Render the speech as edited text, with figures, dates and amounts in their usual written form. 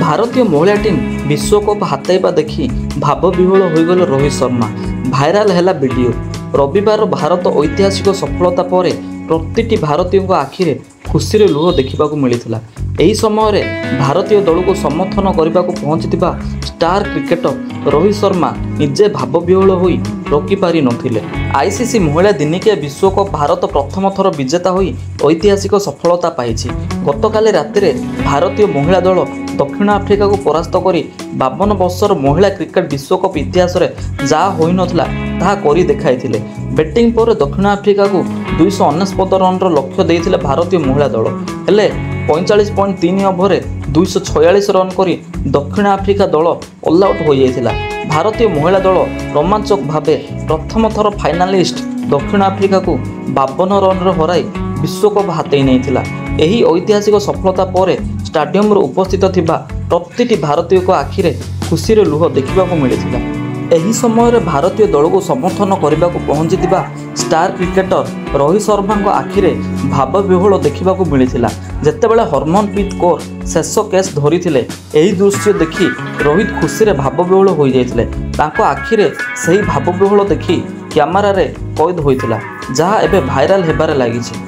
भारतीय महिला टीम विश्वकप हाथाइबा देखि भावविह्वल होगले रोहित शर्मा। भाइराल है वीडियो। रविवार भारत ऐतिहासिक सफलता पर प्रति भारतीय आखिरे खुशी लुह देखा मिलता। यही समय भारतीय दल को समर्थन करने को पहुंची स्टार क्रिकेटर रोहित शर्मा निजे भावविह्वल हो रोकिपारि नथिले। आईसीसी महिला दिनिकिया विश्वकप भारत प्रथम थर विजेता होई ऐतिहासिक सफलता पाई। गतकाली राति भारतीय महिला दल दक्षिण आफ्रिका को परास्त कर 52 वर्षर महिला क्रिकेट विश्वकप इतिहास जहा होई नथिला ताहा करी देखाइथिले। बैटिंग पर दक्षिण आफ्रिका को 249 रन लक्ष्य देइथिले भारतीय महिला दल। हेले 45.3 ओभर 246 रन करी दक्षिण आफ्रिका दल ऑल आउट हो जाइथिला। भारतीय महिला दल रोमांचक भावे प्रथम थर फाइनालिस्ट दक्षिण आफ्रिका को 52 रन हराई विश्वकप हाथई नहीं। यही ऐतिहासिक सफलता पर स्टाडियम उपस्थित थिबा प्रति भारतीय को आखिरे खुशी लुह देखा मिलता। यही समय भारतीय दल को समर्थन करने को पहुंची स्टार क्रिकेटर रोहित शर्मा आखिरे भावविह्वल देखा मिलता। जेतेबेले हरमनप्रीत कौर शेष कैच धरी यही दृश्य देखि रोहित खुशी भावविह्वल हो जाते। आखिरे सही भावविह्वल देखि कैमेरा कैद होता जहाँ एबे भाइराल हेबारे लागिछि।